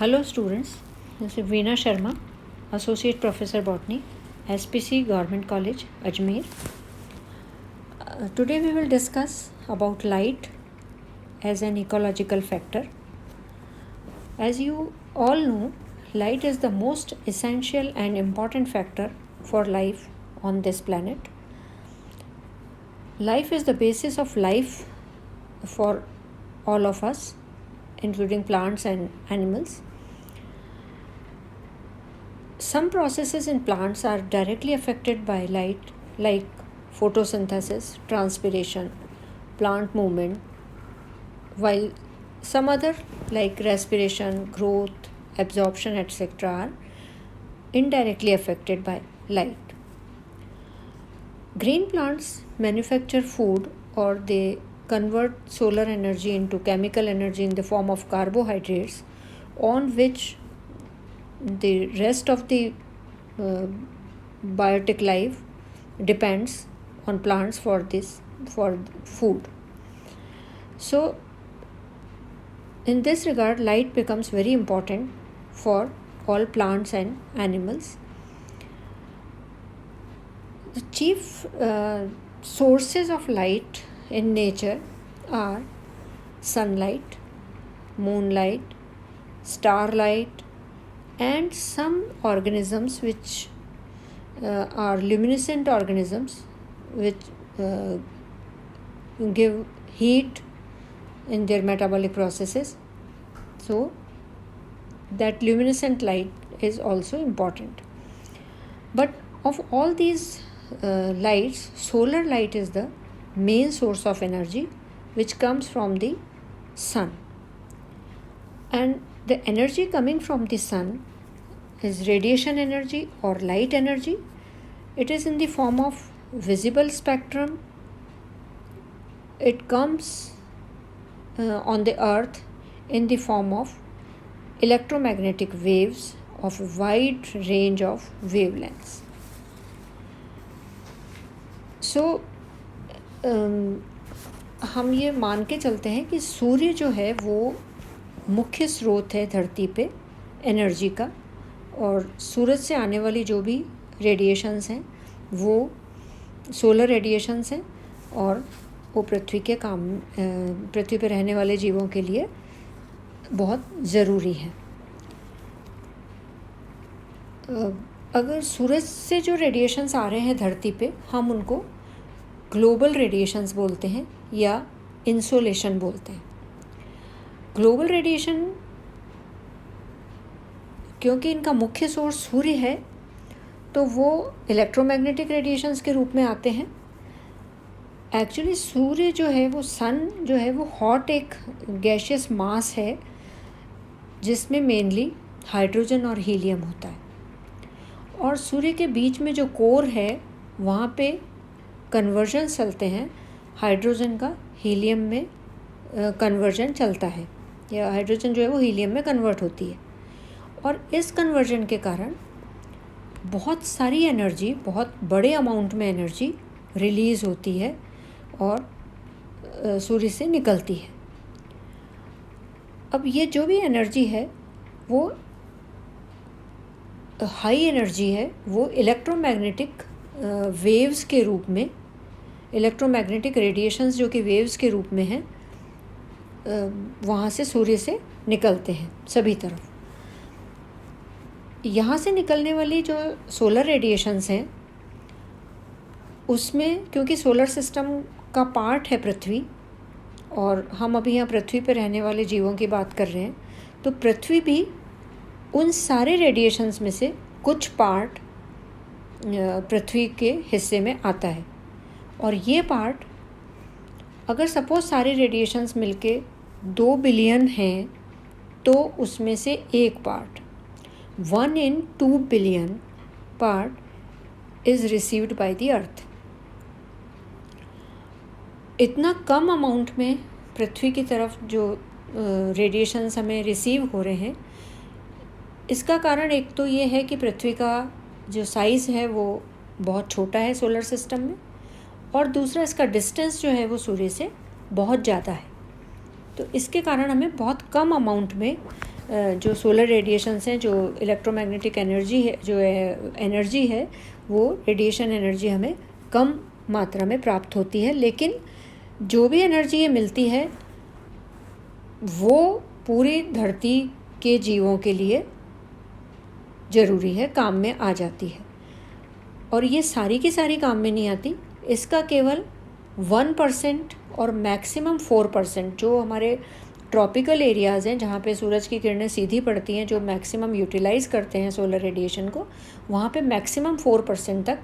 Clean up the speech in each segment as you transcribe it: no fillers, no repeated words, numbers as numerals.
Hello students, this is Veena Sharma, Associate Professor Botany, SPC Government College, Ajmer. Today we will discuss about light as an ecological factor. As you all know, light is the most essential and important factor for life on this planet. Life is the basis of life for all of us, including plants and animals. Some processes in plants are directly affected by light, like photosynthesis, transpiration, plant movement, while some other, like respiration, growth, absorption, etc., are indirectly affected by light. Green plants manufacture food, or they convert solar energy into chemical energy in the form of carbohydrates, on which the rest of the biotic life depends on plants for food. So in this regard, light becomes very important for all plants and animals. The chief sources of light in nature are sunlight, moonlight, starlight, and some organisms which are luminescent organisms which give heat in their metabolic processes. So that luminescent light is also important. But of all these lights, solar light is the main source of energy which comes from the sun. And the energy coming from the sun is radiation energy or light energy. It is in the form of visible spectrum. It comes on the earth in the form of electromagnetic waves of a wide range of wavelengths. So हम ये मान के चलते हैं कि सूर्य जो है वो मुख्य स्रोत है धरती पे एनर्जी का, और सूरज से आने वाली जो भी रेडिएशंस हैं वो सोलर रेडिएशंस हैं, और वो पृथ्वी पे रहने वाले जीवों के लिए बहुत ज़रूरी है. अगर सूरज से जो रेडिएशंस आ रहे हैं धरती पे, हम उनको ग्लोबल रेडिएशंस बोलते हैं या इंसोलेशन बोलते हैं. ग्लोबल रेडिएशन, क्योंकि इनका मुख्य सोर्स सूर्य है, तो वो इलेक्ट्रोमैग्नेटिक रेडिएशंस के रूप में आते हैं. एक्चुअली सूर्य जो है वो सन जो है वो हॉट एक गैशियस मास है जिसमें मेनली हाइड्रोजन और हीलियम होता है, और सूर्य के बीच में जो कोर है वहाँ पे कन्वर्जन चलते हैं. हाइड्रोजन का हीलियम में कन्वर्जन चलता है, या हाइड्रोजन जो है वो हीलियम में कन्वर्ट होती है, और इस कन्वर्जन के कारण बहुत सारी एनर्जी, बहुत बड़े अमाउंट में एनर्जी रिलीज़ होती है और सूर्य से निकलती है. अब ये जो भी एनर्जी है वो हाई एनर्जी है, वो इलेक्ट्रोमैग्नेटिक वेव्स के रूप में, इलेक्ट्रोमैग्नेटिक रेडिएशंस जो कि वेव्स के रूप में हैं, वहाँ से सूर्य से निकलते हैं सभी तरफ. यहाँ से निकलने वाली जो सोलर रेडिएशंस हैं उसमें, क्योंकि सोलर सिस्टम का पार्ट है पृथ्वी, और हम अभी यहाँ पृथ्वी पर रहने वाले जीवों की बात कर रहे हैं, तो पृथ्वी भी उन सारे रेडिएशंस में से कुछ पार्ट पृथ्वी के हिस्से में आता है. और ये पार्ट, अगर सपोज सारे रेडिएशंस मिलके 2 बिलियन हैं, तो उसमें से एक part 1 in 2 billion part is received by the earth. इतना कम अमाउंट में पृथ्वी की तरफ जो रेडिएशंस हमें रिसीव हो रहे हैं, इसका कारण एक तो ये है कि पृथ्वी का जो साइज़ है वो बहुत छोटा है सोलर सिस्टम में, और दूसरा इसका डिस्टेंस जो है वो सूर्य से बहुत ज़्यादा है. तो इसके कारण हमें बहुत कम अमाउंट में जो सोलर रेडिएशंस हैं, जो इलेक्ट्रोमैग्नेटिक एनर्जी है, जो एनर्जी है, वो रेडिएशन एनर्जी हमें कम मात्रा में प्राप्त होती है, लेकिन जो भी एनर्जी ये मिलती है वो पूरी धरती के जीवों के लिए ज़रूरी है, काम में आ जाती है। और ये सारी की सारी काम में नहीं आती, इसका केवल 1% और मैक्सिमम 4% जो हमारे ट्रॉपिकल एरियाज़ हैं, जहाँ पे सूरज की किरणें सीधी पड़ती हैं, जो मैक्सिमम यूटिलाइज़ करते हैं सोलर रेडिएशन को, वहाँ पे मैक्सिमम 4% तक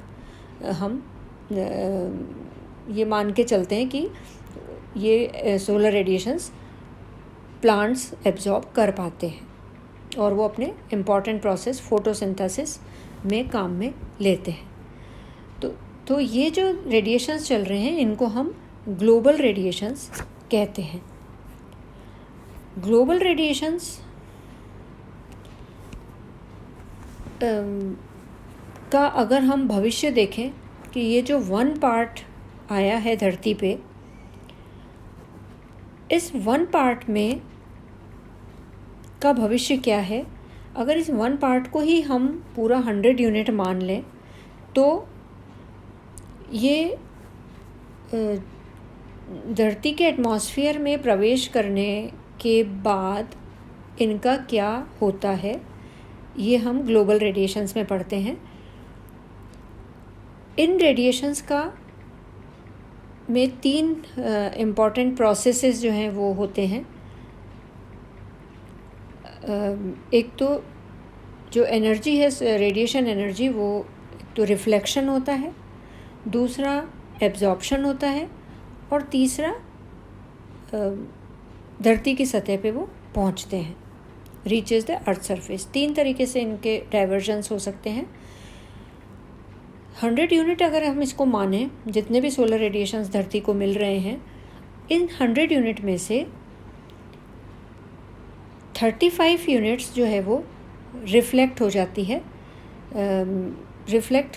हम ये मान के चलते हैं कि ये सोलर रेडिएशंस प्लांट्स एब्जॉर्ब कर पाते हैं और वो अपने इम्पॉर्टेंट प्रोसेस फोटोसिंथेसिस में काम में लेते हैं। तो ये जो रेडिएशंस चल रहे हैं इनको हम ग्लोबल रेडिएशंस कहते हैं। ग्लोबल रेडिएशंस का अगर हम भविष्य देखें कि ये जो 1 पार्ट आया है धरती पे, इस 1 पार्ट में का भविष्य क्या है। अगर इस 1 पार्ट को ही हम पूरा 100 यूनिट मान लें तो ये धरती के एटमॉस्फेयर में प्रवेश करने के बाद इनका क्या होता है, ये हम ग्लोबल रेडिएशंस में पढ़ते हैं। इन रेडिएशंस का में 3 इम्पॉर्टेंट प्रोसेसेस जो हैं वो होते हैं। एक तो जो एनर्जी है, रेडिएशन एनर्जी, वो एक तो रिफ्लेक्शन होता है, दूसरा एब्जॉर्प्शन होता है और तीसरा धरती की सतह पे वो पहुंचते हैं, रीचेस द अर्थ सरफेस। 3 तरीके से इनके डाइवर्जन्स हो सकते हैं। 100 यूनिट अगर हम इसको मानें, जितने भी सोलर रेडिएशंस धरती को मिल रहे हैं, इन 100 यूनिट में से 35 यूनिट्स जो है वो रिफ्लेक्ट हो जाती है। रिफ्लेक्ट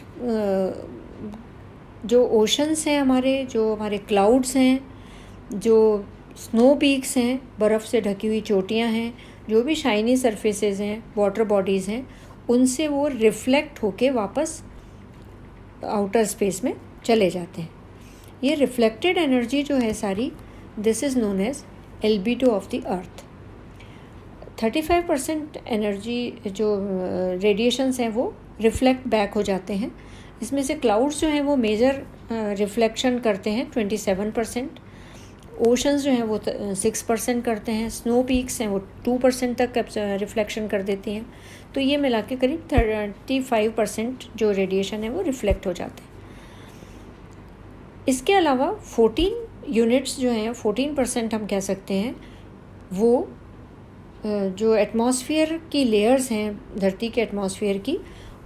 जो ओशंस हैं हमारे, जो हमारे क्लाउड्स हैं, जो स्नो पीक्स हैं, बर्फ़ से ढकी हुई चोटियां हैं, जो भी शाइनी सरफेसेस हैं, वाटर बॉडीज़ हैं, उनसे वो रिफ्लेक्ट होके वापस आउटर स्पेस में चले जाते हैं। ये रिफ्लेक्टेड एनर्जी जो है सारी, this is known as albedo of the earth. 35% energy जो रेडिएशंस हैं वो रिफ्लेक्ट बैक हो जाते हैं। इसमें से क्लाउड्स जो हैं वो मेजर रिफ्लेक्शन करते हैं 27%, ओशंस जो हैं वो 6% करते हैं, स्नो पीक्स हैं वो 2% तक रिफ्लेक्शन कर देती हैं। तो ये मिला के करीब 35% जो रेडिएशन है वो रिफ्लेक्ट हो जाते हैं। इसके अलावा 14 यूनिट्स जो हैं, 14% हम कह सकते हैं, वो जो एटमॉस्फेयर की लेयर्स हैं धरती के एटमॉस्फेयर की,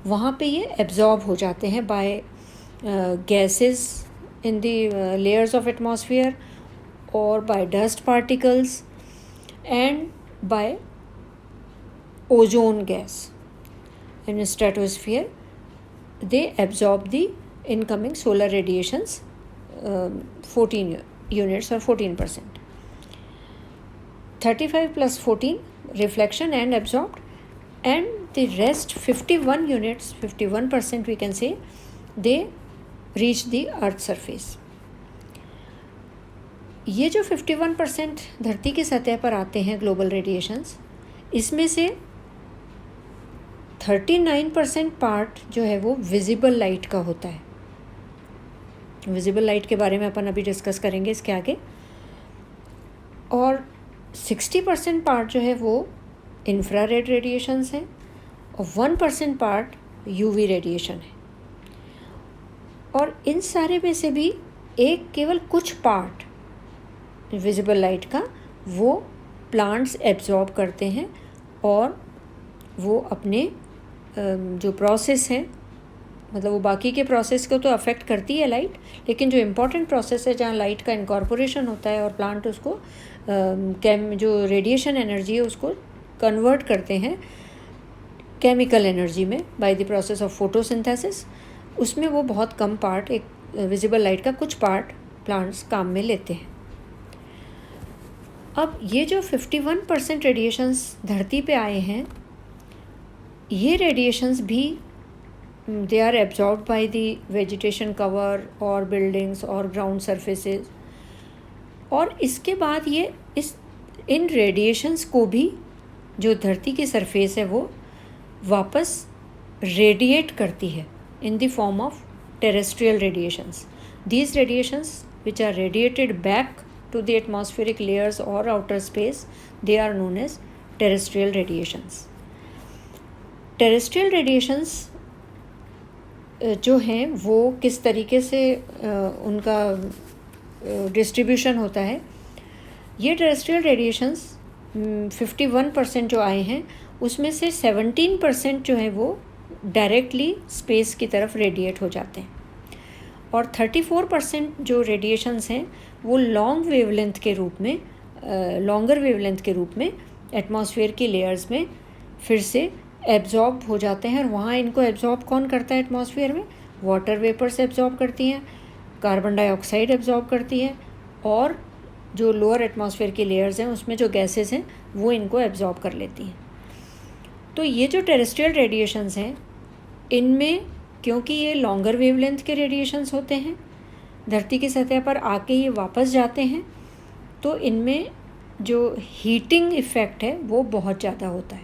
वहाँ पे ये एब्जॉर्ब हो जाते हैं by gases in the layers of atmosphere और by dust particles and by ozone gas in stratosphere. They absorb the incoming solar radiations 14 units और 14%। 35 plus 14 reflection and absorbed, and the rest 51 units, 51% we can say, they reach the earth surface. ये जो 51% धरती की सतह पर आते हैं global radiations, इसमें से 39% पार्ट जो है वो विजिबल लाइट का होता है। विजिबल लाइट के बारे में अपन अभी डिस्कस करेंगे इसके आगे। और 60% पार्ट जो है वो इंफ्रारेड रेडिएशंस हैं और 1% पार्ट यूवी रेडिएशन है। और इन सारे में से भी एक केवल कुछ पार्ट विजिबल लाइट का वो प्लांट्स एब्जॉर्ब करते हैं और वो अपने जो प्रोसेस हैं, मतलब वो बाकी के प्रोसेस को तो अफेक्ट करती है लाइट, लेकिन जो इम्पोर्टेंट प्रोसेस है जहाँ लाइट का इनकॉर्पोरेशन होता है और प्लांट उसको जो रेडिएशन एनर्जी है उसको कन्वर्ट करते हैं केमिकल एनर्जी में by the process of photosynthesis, उसमें वो बहुत कम पार्ट, एक विजिबल लाइट का कुछ पार्ट प्लांट्स काम में लेते हैं। अब ये जो 51% रेडिएशंस धरती पे आए हैं, ये रेडिएशंस भी they are absorbed by the vegetation cover और बिल्डिंग्स और ग्राउंड सरफेसेस, और इसके बाद ये इन रेडिएशंस को भी जो धरती की सरफेस है वो वापस रेडिएट करती है in the form of terrestrial radiations. These radiations which are radiated back to the atmospheric layers or outer space, they are known as terrestrial radiations. Terrestrial radiations जो हैं वो किस तरीके से उनका डिस्ट्रीब्यूशन होता है। ये terrestrial radiations 51% जो आए हैं उसमें से 17% जो है वो डायरेक्टली स्पेस की तरफ रेडिएट हो जाते हैं, और 34% जो रेडिएशंस हैं वो लॉन्गर वेवलेंथ के रूप में एटमॉस्फेयर की लेयर्स में फिर से एब्जॉर्ब हो जाते हैं। और वहाँ इनको एब्जॉर्ब कौन करता है एटमॉस्फेयर में? वाटर वेपर्स एब्जॉर्ब करती हैं, कार्बन डाइऑक्साइड एब्जॉर्ब करती है, और जो लोअर एटमॉस्फेयर की लेयर्स हैं उसमें जो गैसेस हैं वो इनको एब्जॉर्ब कर लेती हैं। तो ये जो टेरेस्ट्रियल रेडिएशंस हैं इनमें, क्योंकि ये लॉन्गर वेवलेंथ के रेडिएशंस होते हैं, धरती की सतह पर आके ये वापस जाते हैं, तो इनमें जो हीटिंग इफ़ेक्ट है वो बहुत ज़्यादा होता है।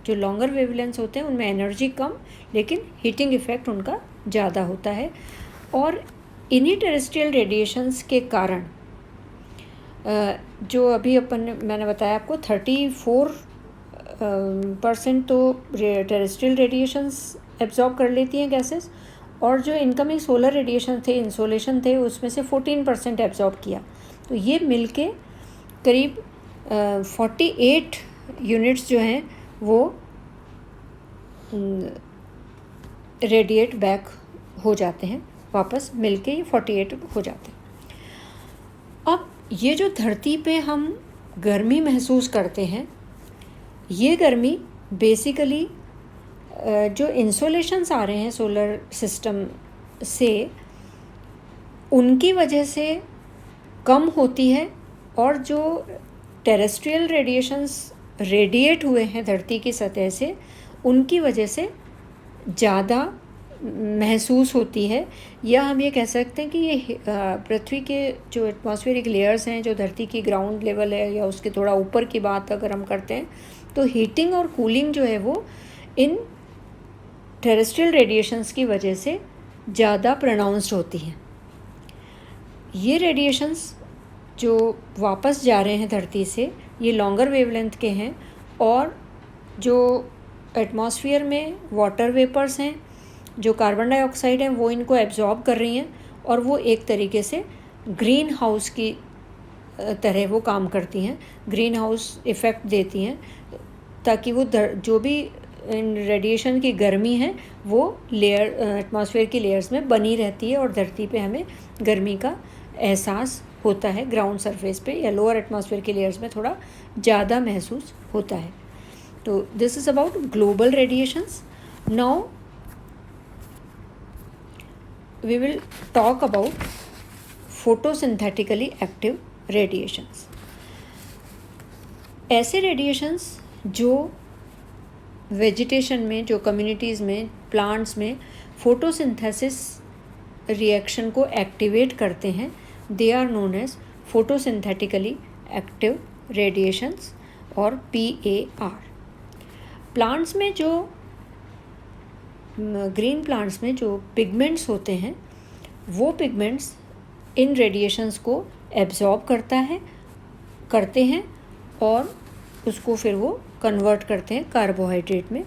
जो लॉन्गर वेवलेंथ्स होते हैं उनमें एनर्जी कम, लेकिन हीटिंग इफ़ेक्ट उनका ज़्यादा होता है। और इन्हीं टेरेस्ट्रियल रेडिएशंस के कारण जो अभी मैंने बताया आपको 34% तो टेरेस्ट्रियल रेडिएशंस एब्जॉर्ब कर लेती हैं गैसेस, और जो इनकमिंग सोलर रेडिएशन थे, इंसोलेशन थे, उसमें से 14% एब्जॉर्ब किया। तो ये मिलके करीब 48 यूनिट्स जो हैं वो रेडिएट बैक हो जाते हैं, वापस मिलके ये 48 हो जाते हैं। अब ये जो धरती पे हम गर्मी महसूस करते हैं, ये गर्मी बेसिकली जो इंसोलेशंस आ रहे हैं सोलर सिस्टम से, उनकी वजह से कम होती है, और जो टेरेस्ट्रियल रेडिएशंस रेडिएट हुए हैं धरती की सतह से, उनकी वजह से ज़्यादा महसूस होती है। या हम ये कह सकते हैं कि ये पृथ्वी के जो एटमॉस्फेरिक लेयर्स हैं, जो धरती की ग्राउंड लेवल है या उसके थोड़ा ऊपर की बात अगर हम करते हैं, तो हीटिंग और कूलिंग जो है वो इन टेरेस्ट्रियल रेडिएशंस की वजह से ज़्यादा प्रोनाउंस्ड होती हैं। ये रेडिएशंस जो वापस जा रहे हैं धरती से, ये लॉन्गर वेवलेंथ के हैं, और जो एटमॉस्फेयर में वाटर वेपर्स हैं, जो कार्बन डाइऑक्साइड हैं, वो इनको एब्जॉर्ब कर रही हैं, और वो एक तरीके से ग्रीन हाउस की तरह वो काम करती हैं, ग्रीन हाउस इफ़ेक्ट देती हैं, ताकि वो जो भी इन रेडिएशन की गर्मी है वो एटमॉस्फेयर की लेयर्स में बनी रहती है, और धरती पे हमें गर्मी का एहसास होता है ग्राउंड सरफेस पे या लोअर एटमॉस्फेयर की लेयर्स में थोड़ा ज़्यादा महसूस होता है। तो this is about global radiations. Now we will talk about photosynthetically active radiations. ऐसे रेडिएशंस जो वेजिटेशन में, जो कम्युनिटीज़ में, प्लांट्स में फोटोसिंथेसिस रिएक्शन को एक्टिवेट करते हैं, they are known as photosynthetically active radiations और PAR। प्लांट्स में जो ग्रीन प्लांट्स में जो पिगमेंट्स होते हैं, वो पिगमेंट्स इन रेडिएशंस को एब्जॉर्ब करते हैं और उसको फिर वो कन्वर्ट करते हैं, कार्बोहाइड्रेट में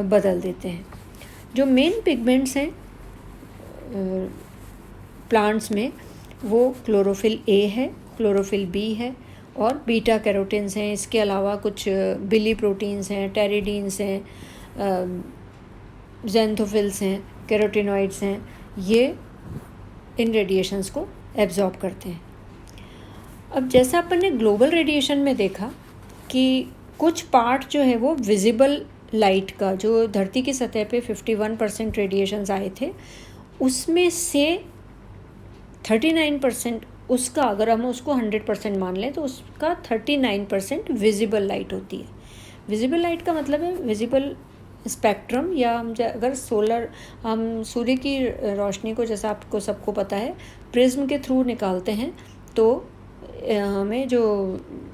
बदल देते हैं। जो मेन पिगमेंट्स हैं प्लांट्स में, वो क्लोरोफिल A है, क्लोरोफिल B है और बीटा कैरोटीन्स हैं। इसके अलावा कुछ बिली प्रोटीन्स हैं, टेरिडीन्स हैं, ज़ैंथोफिल्स हैं, कैरोटिनॉइड्स हैं। ये इन रेडिएशंस को एब्जॉर्ब करते हैं। अब जैसा अपन ने ग्लोबल रेडिएशन में देखा कि कुछ पार्ट जो है वो विजिबल लाइट का, जो धरती की सतह पे 51% रेडिएशंस आए थे, उसमें से 39% उसका अगर हम उसको 100% मान लें तो उसका 39% विजिबल लाइट होती है। विजिबल लाइट का मतलब है विजिबल स्पेक्ट्रम, या हम अगर हम सूर्य की रोशनी को, जैसा आपको सबको पता है, प्रिज्म के थ्रू निकालते हैं तो हमें जो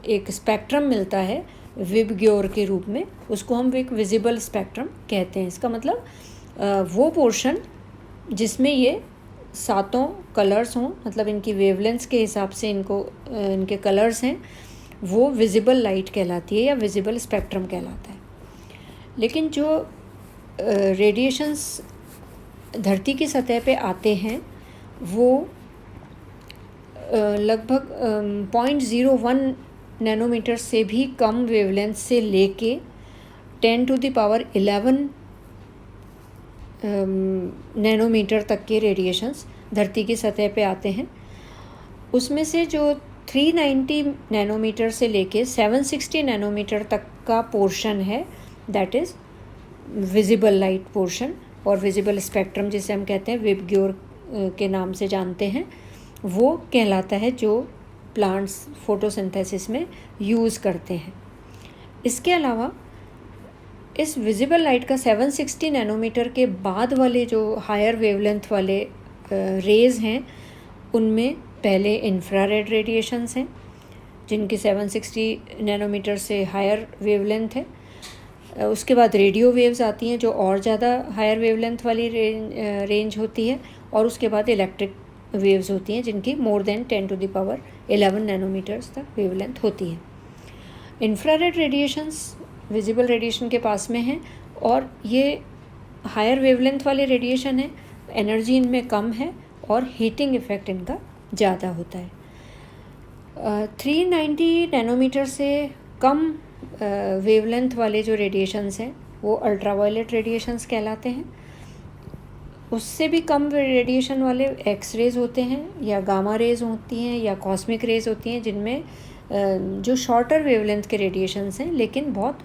एक स्पेक्ट्रम मिलता है विबग्योर के रूप में, उसको हम एक विजिबल स्पेक्ट्रम कहते हैं। इसका मतलब वो पोर्शन जिसमें ये सातों कलर्स हों, मतलब इनकी वेवलेंथ्स के हिसाब से इनके कलर्स हैं, वो विजिबल लाइट कहलाती है या विजिबल स्पेक्ट्रम कहलाता है। लेकिन जो रेडिएशंस धरती की सतह पे आते हैं वो लगभग 0.01 नैनोमीटर से भी कम वेवलेंथ से लेके 10⁻11 नैनोमीटर तक के रेडिएशंस धरती की सतह पे आते हैं। उसमें से जो 390 नैनोमीटर से लेके 760 नैनोमीटर तक का पोर्शन है, that is visible light portion, और विजिबल स्पेक्ट्रम जिसे हम कहते हैं, विबग्योर के नाम से जानते हैं, वो कहलाता है जो प्लांट्स फोटोसिंथेसिस में यूज़ करते हैं। इसके अलावा इस विजिबल लाइट का 760 नैनोमीटर के बाद वाले जो हायर वेवलेंथ वाले रेज़ हैं, उनमें पहले इंफ्रारेड रेडिएशंस हैं जिनकी 760 नैनोमीटर से हायर वेवलेंथ है। उसके बाद रेडियो वेव्स आती हैं जो और ज़्यादा हायर वेवलेंथ वाली रेंज होती है, और उसके बाद इलेक्ट्रिक वेव्स होती हैं जिनकी मोर देन 10⁻11 नैनोमीटर्स तक वेवलेंथ होती है। इंफ्रारेड रेडिएशंस विजिबल रेडिएशन के पास में हैं, और ये हायर वेवलेंथ वाले रेडिएशन है, एनर्जी इनमें कम है और हीटिंग इफ़ेक्ट इनका ज़्यादा होता है। 390 नैनोमीटर से कम वेवलेंथ वाले जो रेडिएशंस हैं वो अल्ट्रावायलेट रेडिएशंस कहलाते हैं। उससे भी कम रेडिएशन वाले एक्स-रेज होते हैं, या गामा रेज होती हैं, या कॉस्मिक रेज होती हैं, जिनमें जो शॉर्टर वेवलेंथ के रेडिएशंस हैं लेकिन बहुत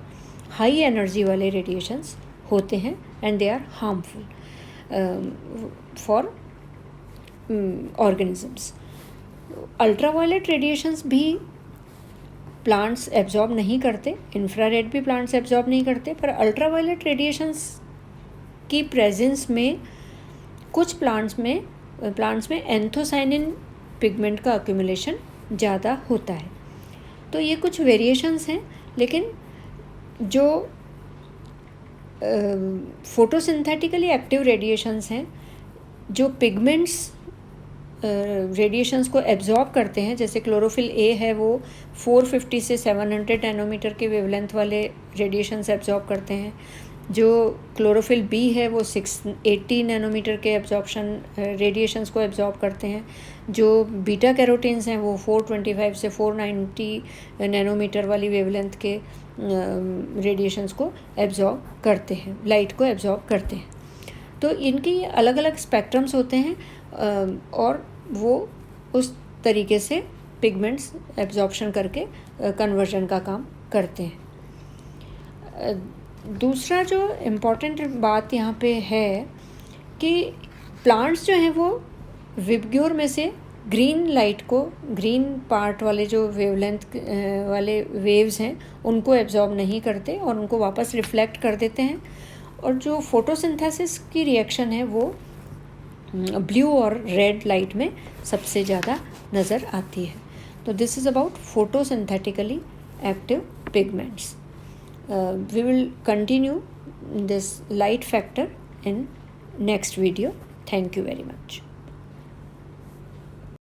हाई एनर्जी वाले रेडिएशंस होते हैं, and they are harmful for organisms. Ultraviolet radiations भी प्लांट्स एब्जॉर्ब नहीं करते, इंफ्रारेड भी प्लांट्स एब्जॉर्ब नहीं करते, पर अल्ट्रावायलेट रेडिएशंस की प्रेजेंस में कुछ प्लांट्स में एंथोसाइनिन पिगमेंट का अक्यूमुलेशन ज़्यादा होता है। तो ये कुछ वेरिएशंस हैं, लेकिन जो फोटोसिंथेटिकली एक्टिव रेडिएशंस हैं, जो पिगमेंट्स रेडिएशंस को एब्जॉर्ब करते हैं, जैसे क्लोरोफिल ए है वो 450 से 700 नैनोमीटर के वेवलेंथ वाले रेडिएशंस एब्जॉर्ब करते हैं। जो क्लोरोफिल बी है वो 680 नैनोमीटर के एब्जॉर्प्शन रेडिएशंस को एब्जॉर्ब करते हैं। जो बीटा कैरोटीन्स हैं वो 425 से 490 नैनोमीटर वाली वेवलेंथ के रेडिएशंस को एब्जॉर्ब करते हैं, लाइट को एब्जॉर्ब करते हैं। तो इनकी अलग अलग स्पेक्ट्रम्स होते हैं, और वो उस तरीके से पिगमेंट्स एब्जॉर्प्शन करके कन्वर्जन का काम करते हैं। दूसरा जो इम्पॉर्टेंट बात यहाँ पे है कि प्लांट्स जो हैं वो विबग्योर में से ग्रीन लाइट को, ग्रीन पार्ट वाले जो वेवलेंथ वाले वेव्स हैं उनको एब्जॉर्ब नहीं करते और उनको वापस रिफ्लेक्ट कर देते हैं, और जो फोटोसिंथेसिस की रिएक्शन है वो ब्लू और रेड लाइट में सबसे ज़्यादा नज़र आती है। तो this is about photosynthetically active pigments. We will continue this light factor in next video. Thank you very much.